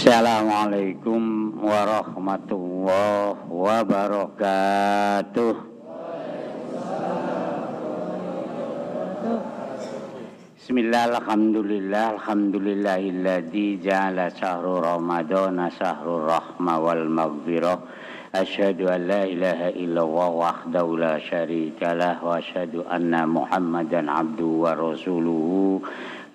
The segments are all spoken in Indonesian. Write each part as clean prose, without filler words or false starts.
Assalamualaikum warahmatullahi wabarakatuh. Bismillah, alhamdulillah, alhamdulillahilladzi ja'ala syahru ramadana syahrur rahma wal maghfirah. Asyhadu an la ilaha illallah wahdahu la syarikalah wa asyhadu anna Muhammadan abduhu wa rasuluhu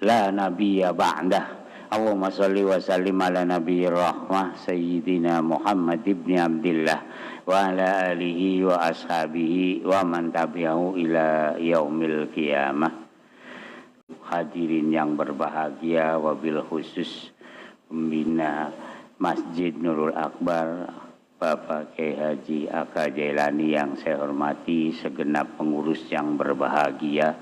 la nabiyya ba'dah. Allahumma sholli wa sallim ala nabiyir rahmah sayyidina Muhammad ibni Abdillah wa ala alihi wa ashabihi wa man tabi'ahu ila yaumil qiyamah. Hadirin yang berbahagia, wabil khusus pembina Masjid Nurul Akbar Bapak Kyai Haji Aka Jailani yang saya hormati, segenap pengurus yang berbahagia.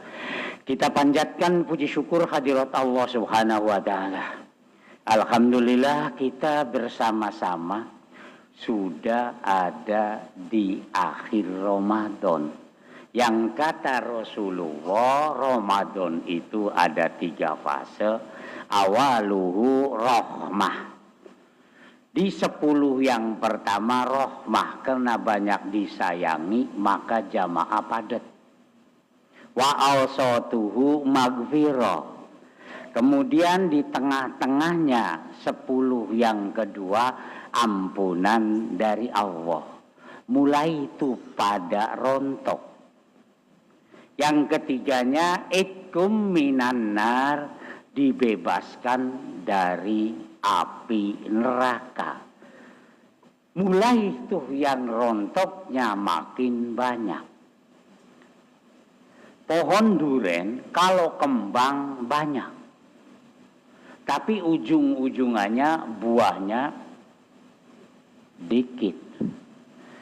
Kita panjatkan puji syukur hadirat Allah Subhanahu wa Ta'ala. Alhamdulillah kita bersama-sama sudah ada di akhir Ramadan. Yang kata Rasulullah, Ramadan itu ada 3 fase. Awaluhu rahmah. Di 10 yang pertama rahmah, karena banyak disayangi maka jamaah padat. Wa awsatuhu maghfirah. Kemudian di tengah-tengahnya 10 yang kedua ampunan dari Allah. Mulai itu pada rontok. Yang ketiganya itkum minan nar, dibebaskan dari api neraka. Mulai itu yang rontoknya makin banyak. Pohon duren kalau kembang banyak, tapi ujung-ujungannya buahnya dikit.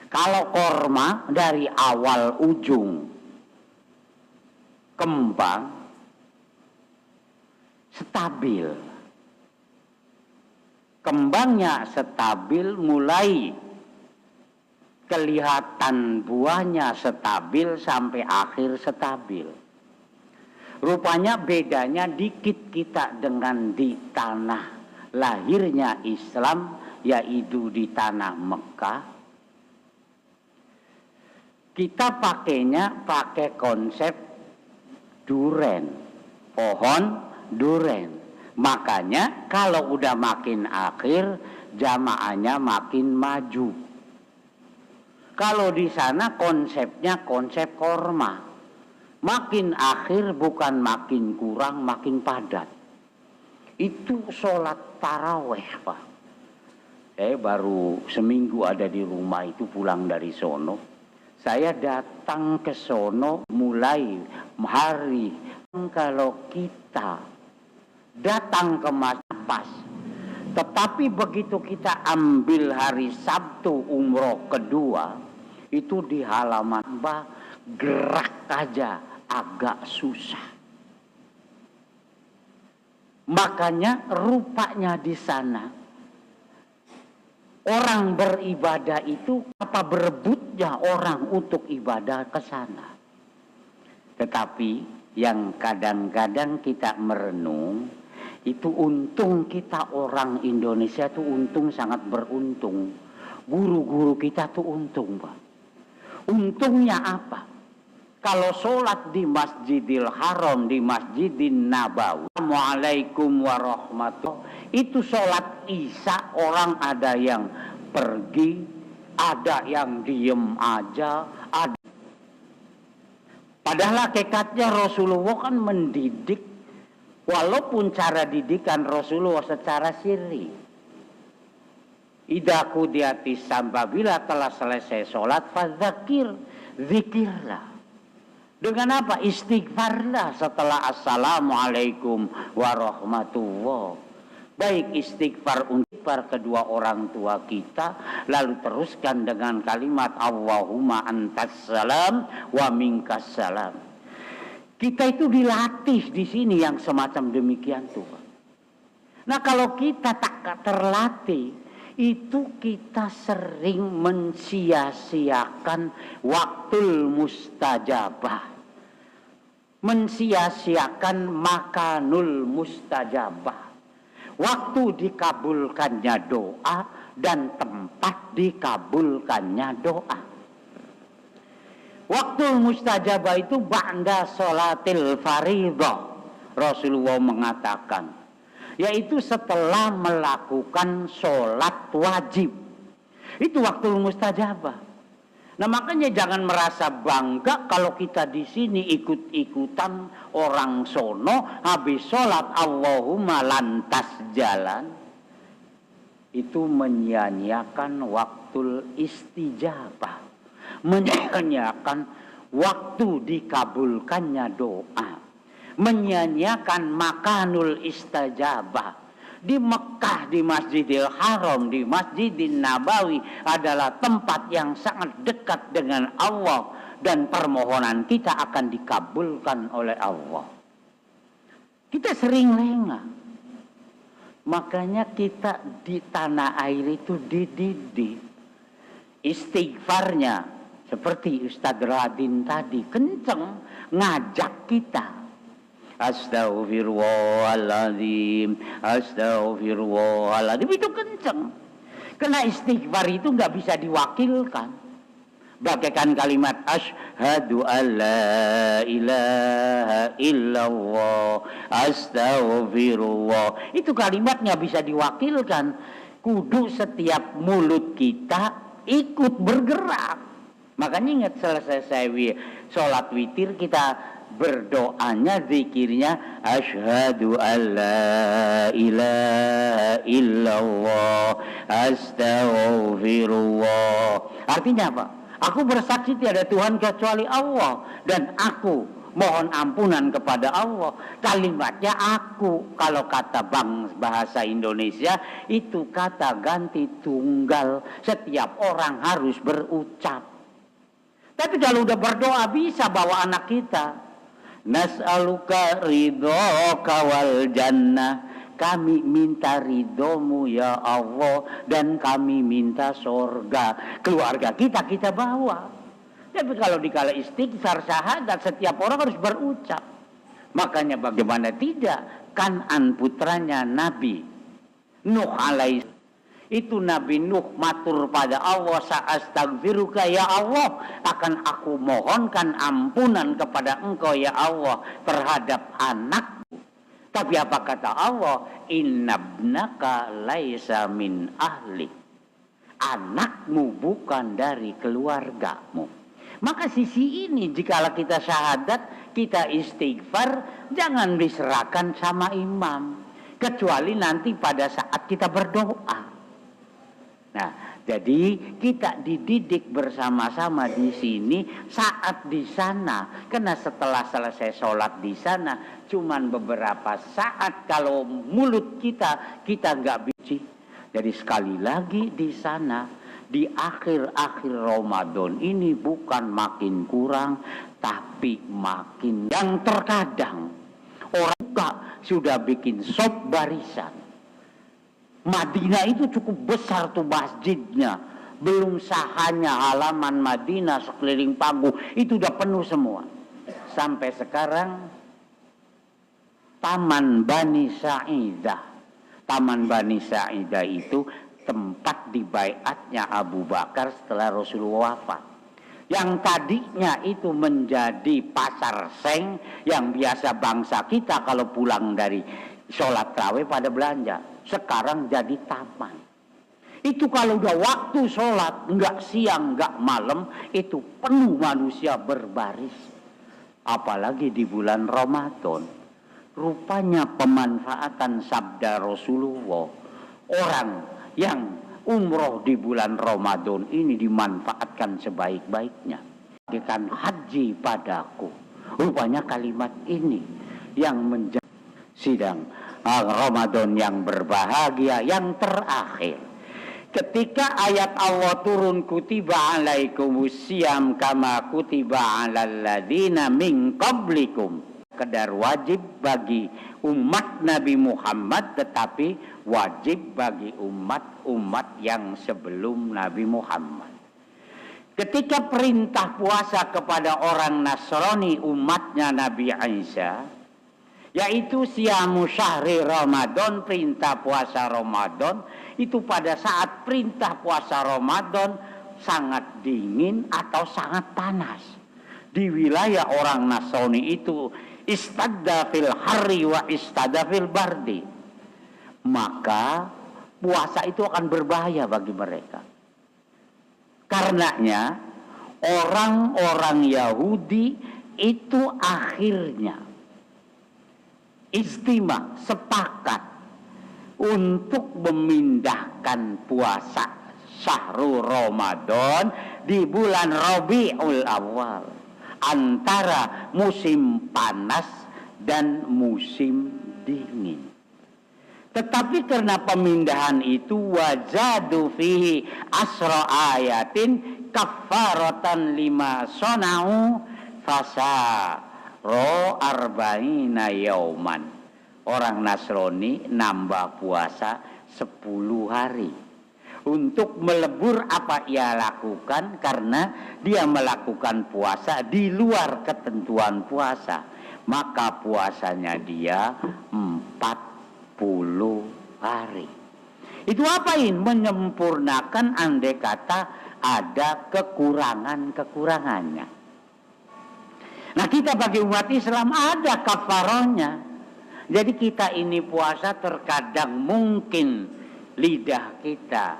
Kalau korma dari awal ujung kembang stabil. Kembangnya stabil, mulai kelihatan buahnya stabil sampai akhir stabil. Rupanya bedanya dikit kita dengan di tanah lahirnya Islam, yaitu di tanah Mekah. Kita pakai konsep duren, pohon duren. Makanya kalau udah makin akhir jamaahnya makin maju. Kalau di sana konsepnya konsep korma. Makin akhir bukan makin kurang, makin padat. Itu sholat taraweh, Pak. Saya baru seminggu ada di rumah itu, pulang dari sono. Saya datang ke sono mulai hari. Kalau kita datang ke pas, tetapi begitu kita ambil hari Sabtu umroh kedua, itu di halaman Mbah gerak aja agak susah. Makanya rupanya di sana orang beribadah itu apa berebutnya orang untuk ibadah ke sana. Tetapi yang kadang-kadang kita merenung, itu untung kita orang Indonesia tuh untung, sangat beruntung. Guru-guru kita tuh untung, Pak. Untungnya apa? Kalau sholat di Masjidil Haram, di Masjidin Nabawi, Assalamualaikum warahmatullahi, itu sholat Isya orang ada yang pergi, ada yang diem aja, ada. Padahal hakikatnya Rasulullah kan mendidik, walaupun cara didikan Rasulullah secara sirri. Idza qudiyatis shalah, bila telah selesai sholat, fadzakir, zikirlah. Dengan apa? Istighfarlah setelah assalamualaikum warahmatullahi. Baik istighfar untuk kedua orang tua kita, lalu teruskan dengan kalimat Allahumma antas salam wa minkas salam. Kita itu dilatih di sini yang semacam demikian tuh. Nah kalau kita tak terlatih, itu kita sering mensia-siakan waktul mustajabah, mensia-siakan makanul mustajabah. waktu dikabulkannya doa dan tempat dikabulkannya doa. Waktu mustajabah itu ba'da sholatil faridah, Rasulullah mengatakan, yaitu setelah melakukan sholat wajib. Itu waktu mustajabah. Nah makanya jangan merasa bangga kalau kita di sini ikut-ikutan orang sono habis sholat Allahumma lantas jalan. Itu menyia-nyiakan waktu istijabah, menyia-nyiakan waktu dikabulkannya doa, menyia-nyiakan makanul istajabah. Di Mekah, di Masjidil Haram, di Masjidil Nabawi adalah tempat yang sangat dekat dengan Allah dan permohonan kita akan dikabulkan oleh Allah. Kita sering lengah. Makanya kita di tanah air itu dididik. Istighfarnya seperti Ustadz Radin tadi kenceng ngajak kita. Astaghfirullahaladzim, astaghfirullahaladzim, itu kenceng. Karena istighfar itu nggak bisa diwakilkan. Bagaikan kalimat asyhadu alla ilaha illallah, astaghfirullah. Itu kalimat nggak bisa diwakilkan. Kudu setiap mulut kita ikut bergerak. Makanya ingat selesai sholat witir kita berdoanya, zikirnya asyhadu alla ilaha illallah, astaghfirullah. Artinya apa? Aku bersaksi tiada Tuhan kecuali Allah dan aku mohon ampunan kepada Allah. Kalimatnya aku. Kalau kata bahasa Indonesia itu kata ganti tunggal. Setiap orang harus berucap. Tapi kalau udah berdoa bisa bawa anak kita. Nas'aluka ridhoka wal jannah. Kami minta ridhomu ya Allah dan kami minta surga. Keluarga kita bawa. Tapi kalau dikala istighfar syahadat setiap orang harus berucap. Makanya bagaimana tidak? Kan'an putranya Nabi Nuh alaihi, itu Nabi Nuh matur pada Allah, sa'astaghfiruka ya Allah, akan aku mohonkan ampunan kepada engkau ya Allah terhadap anakku. Tapi apa kata Allah? Innabnaka laisa min ahli. Anakmu bukan dari keluargamu. Maka sisi ini jikalau kita syahadat, kita istighfar, jangan diserahkan sama imam. Kecuali nanti pada saat kita berdoa. Nah, jadi kita dididik bersama-sama di sini saat di sana. Karena setelah selesai sholat di sana, cuman beberapa saat kalau mulut kita nggak biji. Jadi sekali lagi di sana, di akhir-akhir Ramadan ini bukan makin kurang, tapi makin. Yang terkadang orang sudah bikin sop barisan. Madinah itu cukup besar tuh masjidnya. Belum sahanya halaman Madinah sekeliling pagu itu udah penuh semua. Sampai sekarang Taman Bani Sa'idah. Taman Bani Sa'idah itu tempat dibaiatnya Abu Bakar setelah Rasulullah wafat. Yang tadinya itu menjadi pasar seng yang biasa bangsa kita kalau pulang dari sholat tarawih pada belanja. Sekarang jadi taman. Itu kalau udah waktu sholat, enggak siang, enggak malam, itu penuh manusia berbaris. Apalagi di bulan Ramadan. Rupanya pemanfaatan sabda Rasulullah. Orang yang umroh di bulan Ramadan ini dimanfaatkan sebaik-baiknya. Bagikan haji padaku. Rupanya kalimat ini yang menjadi sidang Ramadan yang berbahagia yang terakhir. Ketika ayat Allah turun, kutiba alaikumus syiyam kama kutiba alal ladzina min qablikum. Sekedar wajib bagi umat Nabi Muhammad, tetapi wajib bagi umat-umat yang sebelum Nabi Muhammad. Ketika perintah puasa kepada orang Nasrani umatnya Nabi Isa, yaitu siamu syahri Ramadan, perintah puasa Ramadan. Itu pada saat perintah puasa Ramadan sangat dingin atau sangat panas. Di wilayah orang Nasrani itu istadda fil harri wa istadda fil bardi. Maka puasa itu akan berbahaya bagi mereka. Karenanya orang-orang Yahudi itu akhirnya istimah, sepakat untuk memindahkan puasa syahrul Ramadan di bulan Rabiul Awal, antara musim panas dan musim dingin. Tetapi karena pemindahan itu wajadu fihi asra ayatin kafaratan lima sonau fasa ro arba'ina yauman. Orang Nasrani nambah puasa 10 hari untuk melebur apa ia lakukan, karena dia melakukan puasa di luar ketentuan puasa. Maka puasanya dia 40 hari. Itu apain? Menyempurnakan andai kata ada kekurangan-kekurangannya. Nah, kita bagi umat Islam ada kafarohnya. Jadi kita ini puasa terkadang mungkin lidah kita,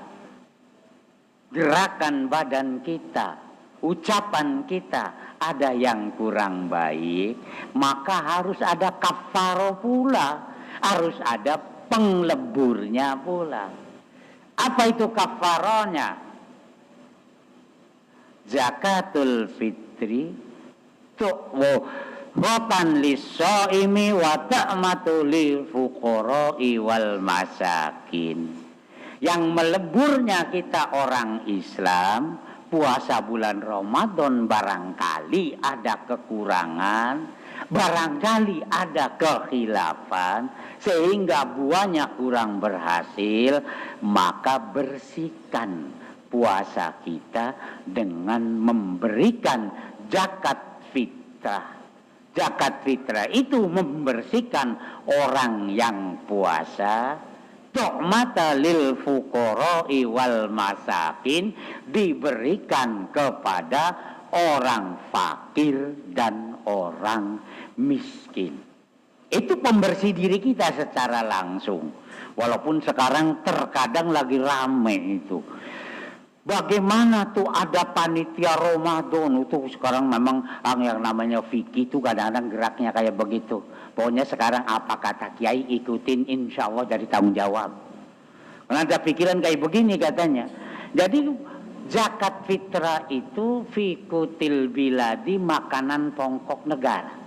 gerakan badan kita, ucapan kita ada yang kurang baik, maka harus ada kafaroh pula, harus ada pengleburnya pula. Apa itu kafarohnya? Zakatul fitri Rotan lisso'imi wa ta'matu lil fuqara'i wal masakin. Yang meleburnya kita orang Islam, puasa bulan Ramadan barangkali ada kekurangan, barangkali ada kekhilafan, sehingga buahnya kurang berhasil, maka bersihkan puasa kita dengan memberikan zakat fitrah. Zakat fitrah itu membersihkan orang yang puasa. Tu'mata lil fuqara'i wal masakin, diberikan kepada orang fakir dan orang miskin. Itu pembersih diri kita secara langsung. Walaupun sekarang terkadang lagi rame itu. Bagaimana tuh ada panitia Ramadan itu sekarang, memang yang namanya fikih itu kadang-kadang geraknya kayak begitu. Pokoknya sekarang apa kata kiai ikutin, insya Allah jadi tanggung jawab. Karena ada pikiran kayak begini katanya. Jadi zakat fitrah itu fikutil biladi, makanan pokok negara.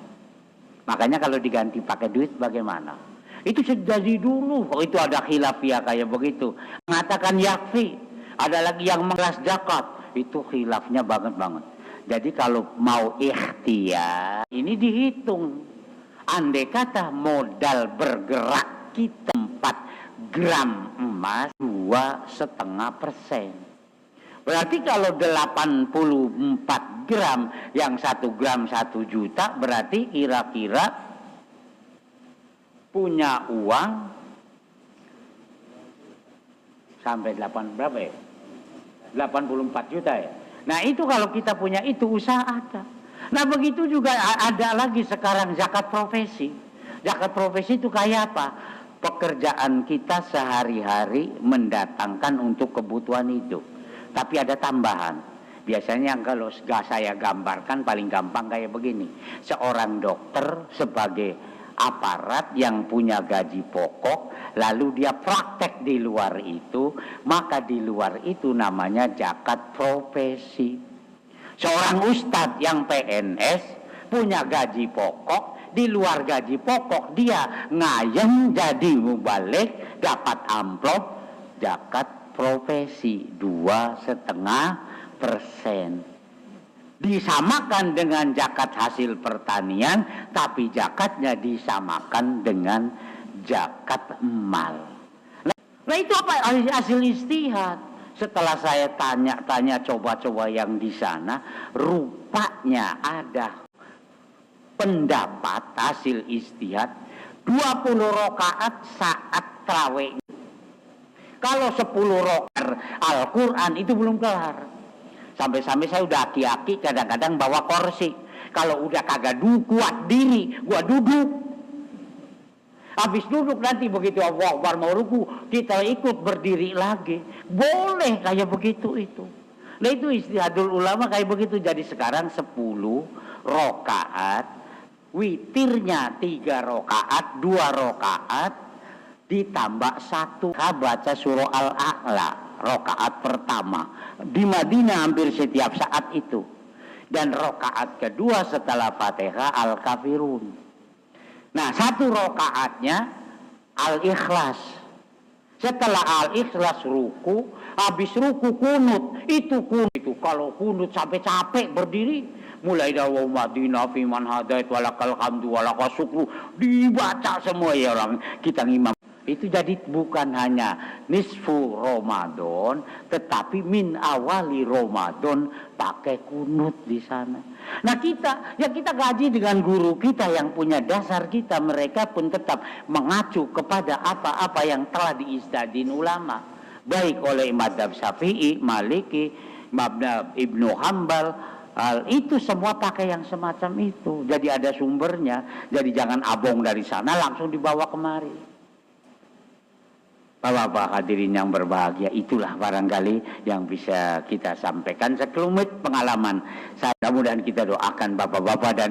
Makanya kalau diganti pakai duit bagaimana? Itu sejadi dulu, itu ada khilafiyah kayak begitu. Mengatakan yakfi. Ada lagi yang mengelas zakat, itu khilafnya banget. Jadi kalau mau ikhtiar, ini dihitung. Andai kata modal bergerak kita 4 gram emas, 2,5%. Berarti kalau 84 gram, yang 1 gram 1 juta, berarti kira-kira punya uang sampai 8 berapa ya? 84 juta ya. Nah itu kalau kita punya itu usaha ada. Nah begitu juga ada lagi sekarang zakat profesi. Zakat profesi itu kayak apa? Pekerjaan kita sehari-hari mendatangkan untuk kebutuhan hidup. Tapi ada tambahan. Biasanya kalau saya gambarkan paling gampang kayak begini. Seorang dokter sebagai aparat yang punya gaji pokok, lalu dia praktek di luar itu, maka di luar itu namanya zakat profesi. Seorang ustadz yang PNS punya gaji pokok, di luar gaji pokok dia ngayem jadi mubalik, dapat amplop zakat profesi 2,5%. Disamakan dengan zakat hasil pertanian, tapi zakatnya disamakan dengan zakat mal. Nah itu apa? Hasil istihad. Setelah saya tanya-tanya, coba-coba yang di sana, rupanya ada pendapat hasil istihad 20 rakaat saat tarawih. Kalau 10 rakaat Al-Quran itu belum kelar. Sampai-sampai saya udah aki-aki kadang-kadang bawa kursi. Kalau udah kagak kuat diri, gua duduk. Habis duduk nanti begitu Allah Akbar mau ruku, kita ikut berdiri lagi. Boleh kayak begitu itu. Nah itu istihadul ulama kayak begitu. Jadi sekarang 10 rakaat, witirnya 3 rakaat, 2 rakaat ditambah 1 baca surah Al-A'la rakaat pertama. Di Madinah hampir setiap saat itu. Dan rakaat kedua setelah Fatihah Al-Kafirun. Nah 1 rakaatnya Al-Ikhlas. Setelah Al-Ikhlas ruku, habis ruku kunut. Itu kunut itu kalau kunut sampai capek berdiri, mulai dari Madinah fiman hadait walakal hamdu walakal syukru, dibaca semua ya orang kita ngimam. Itu jadi bukan hanya nisfu Ramadan, tetapi min awali Ramadan pakai kunut di sana. Nah kita gaji dengan guru kita yang punya dasar kita, mereka pun tetap mengacu kepada apa-apa yang telah diistihadin ulama, baik oleh Madzhab Syafi'i, Maliki, Madzhab Ibnu Hambal. Itu semua pakai yang semacam itu. Jadi ada sumbernya. Jadi jangan abong dari sana langsung dibawa kemari. Bapak-bapak hadirin yang berbahagia, itulah barangkali yang bisa kita sampaikan sekelumit pengalaman. Saya mudah-mudahan kita doakan bapak-bapak dan